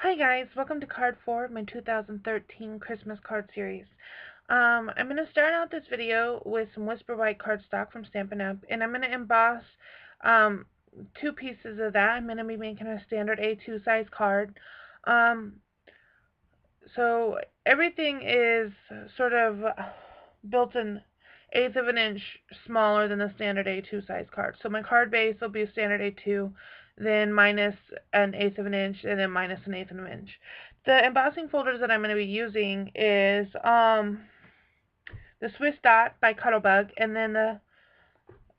Hi guys, welcome to Card 4 of my 2013 Christmas card series. I'm going to start out this video with some Whisper White cardstock from Stampin' Up! And I'm going to emboss um, two pieces of that. I'm going to be making a standard A2 size card. So everything is sort of built an eighth of an inch smaller than the standard A2 size card. So my card base will be a standard A2, then minus an eighth of an inch, and then minus an eighth of an inch. The embossing folders that I'm going to be using is the Swiss Dot by Cuttlebug, and then the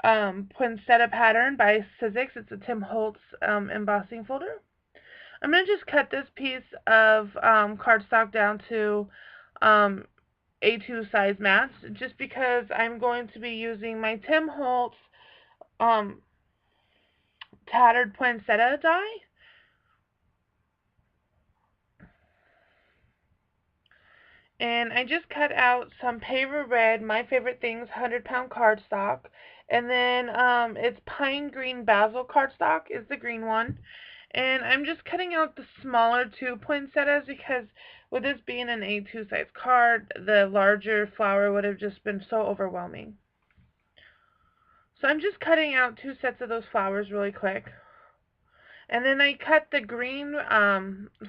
Poinsettia Pattern by Sizzix. It's a Tim Holtz embossing folder. I'm going to just cut this piece of cardstock down to A2 size mats, just because I'm going to be using my Tim Holtz tattered poinsettia die. And I just cut out some Paver Red, My Favorite Things 100-pound cardstock. And then it's Pine Green Basil cardstock is the green one. And I'm just cutting out the smaller two poinsettias because with this being an A2 size card, the larger flower would have just been so overwhelming. So I'm just cutting out two sets of those flowers really quick. And then I cut the green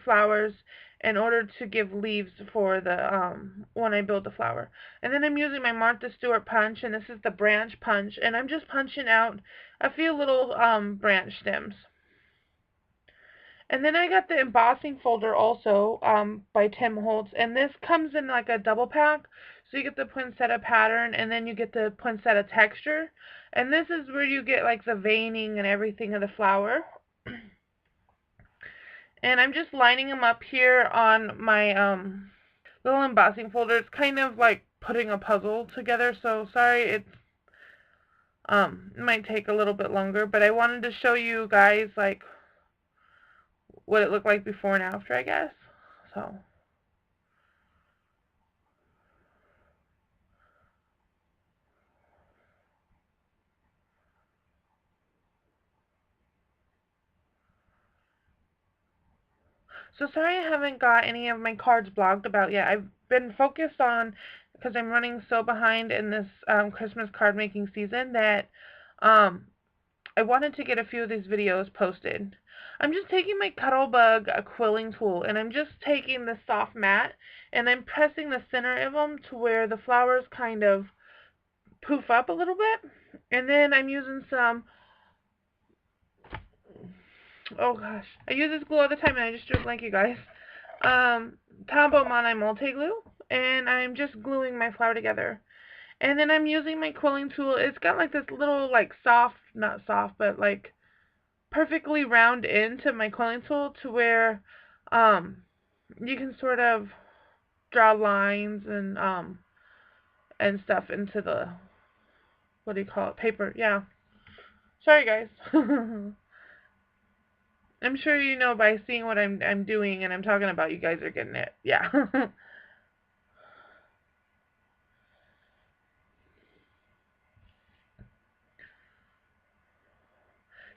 flowers in order to give leaves for the when I build the flower. And then I'm using my Martha Stewart punch, and this is the branch punch, and I'm just punching out a few little branch stems. And then I got the embossing folder also by Tim Holtz, and this comes in like a double pack. So you get the poinsettia pattern, and then you get the poinsettia texture. And this is where you get like the veining and everything of the flower. And I'm just lining them up here on my little embossing folder. It's kind of like putting a puzzle together, so sorry it might take a little bit longer, but I wanted to show you guys like what it looked like before and after, I guess. So sorry I haven't got any of my cards blogged about yet. I've been focused on, because I'm running so behind in this Christmas card making season, that I wanted to get a few of these videos posted. I'm just taking my Cuttlebug quilling tool, and I'm just taking the soft mat, and I'm pressing the center of them to where the flowers kind of poof up a little bit. And then I'm using some, oh gosh, I use this glue all the time, and I just drew a blank, you guys. Tombow Mono multi-glue, and I'm just gluing my flower together. And then I'm using my quilling tool. It's got like this little like soft, not soft, but like perfectly round into my quilling tool to where you can sort of draw lines and stuff into the, what do you call it, paper. Yeah, sorry guys. I'm sure you know by seeing what I'm doing and I'm talking about, you guys are getting it. Yeah.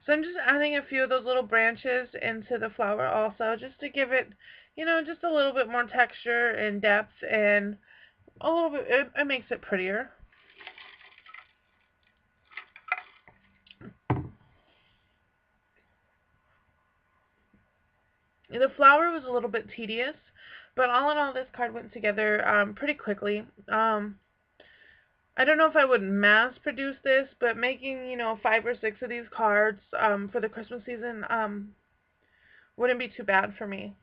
So I'm just adding a few of those little branches into the flower also, just to give it, you know, just a little bit more texture and depth, and a little bit, it makes it prettier. The flower was a little bit tedious, but all in all, this card went together pretty quickly. I don't know if I would mass produce this, but making, you know, 5 or 6 of these cards for the Christmas season wouldn't be too bad for me.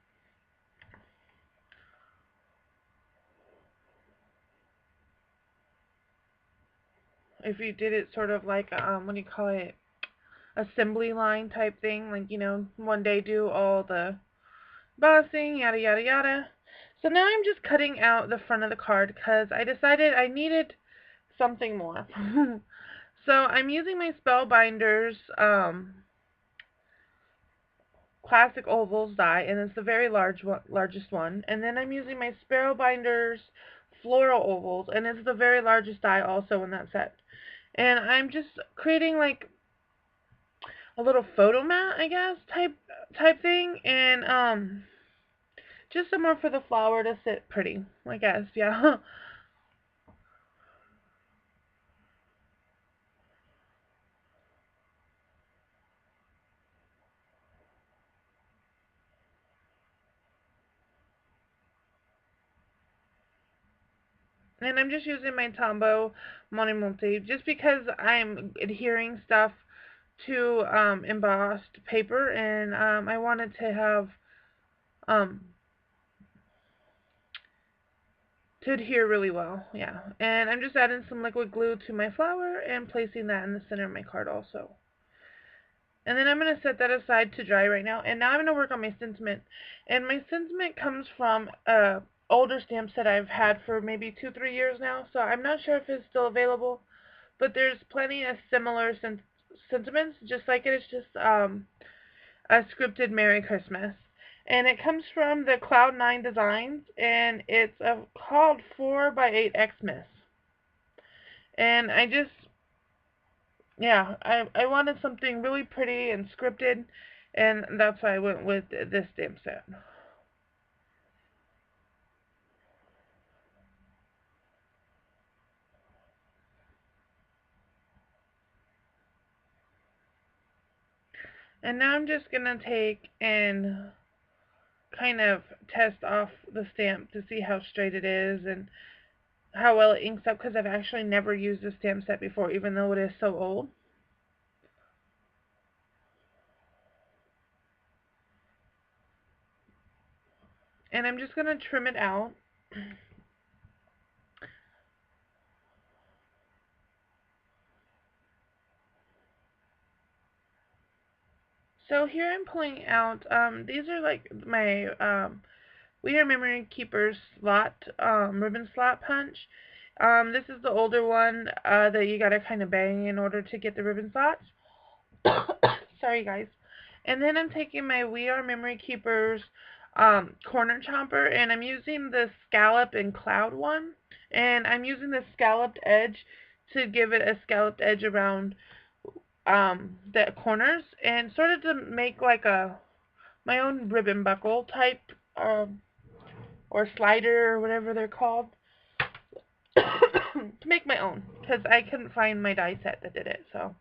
If you did it sort of like, what do you call it, assembly line type thing, like, you know, one day do all the bossing, yada yada yada. So now I'm just cutting out the front of the card because I decided I needed something more. So I'm using my Spellbinders classic ovals die, and it's the very largest one. And then I'm using my Sparrowbinders floral ovals, and it's the very largest die also in that set. And I'm just creating like a little photo mat, I guess, type thing. And just somewhere for the flower to sit pretty, I guess, yeah. And I'm just using my Tombow Monte just because I'm adhering stuff to embossed paper, and I wanted to have um, to adhere really well, yeah. And I'm just adding some liquid glue to my flower and placing that in the center of my card also. And then I'm going to set that aside to dry right now. And now I'm going to work on my sentiment. And my sentiment comes from a older stamp set I've had for maybe 2-3 years now. So I'm not sure if it's still available. But there's plenty of similar sentiments. Just like it is just a scripted Merry Christmas. And it comes from the Cloud9 Designs. And it's called 4x8 Xmas. And I just yeah, I wanted something really pretty and scripted, and that's why I went with this stamp set. And now I'm just gonna take and kind of test off the stamp to see how straight it is and how well it inks up, because I've actually never used this stamp set before, even though it is so old. And I'm just gonna trim it out. So here I'm pulling out, these are like my We Are Memory Keepers slot, ribbon slot punch. This is the older one that you gotta kind of bang in order to get the ribbon slots. Sorry, guys. And then I'm taking my We Are Memory Keepers corner chomper, and I'm using the scallop and cloud one. And I'm using the scalloped edge to give it a scalloped edge around the corners, and sort of to make like my own ribbon buckle type or slider or whatever they're called. To make my own, because I couldn't find my die set that did it. So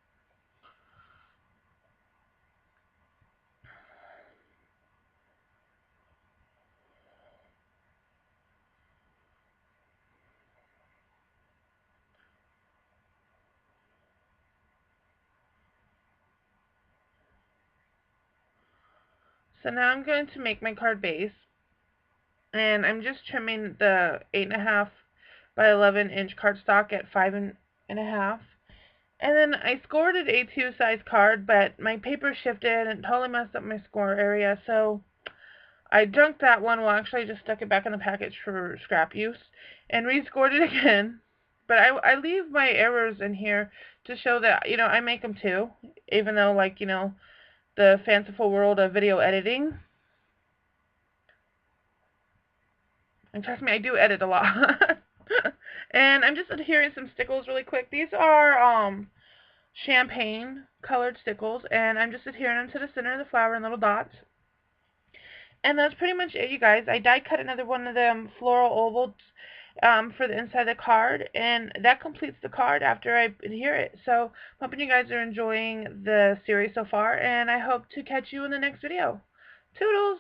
now I'm going to make my card base, and I'm just trimming the 8.5 by 11-inch cardstock at 5.5. And then I scored an A2 size card, but my paper shifted and totally messed up my score area, so I junked that one. Well, actually, I just stuck it back in the package for scrap use and rescored it again. But I leave my errors in here to show that, I make them too, even though, like, the fanciful world of video editing. And trust me, I do edit a lot. And I'm just adhering some stickles really quick. These are champagne colored stickles, and I'm just adhering them to the center of the flower in little dots. And that's pretty much it, you guys. I die cut another one of them floral ovals for the inside of the card, and that completes the card after I adhere it. So, hoping you guys are enjoying the series so far, and I hope to catch you in the next video. Toodles!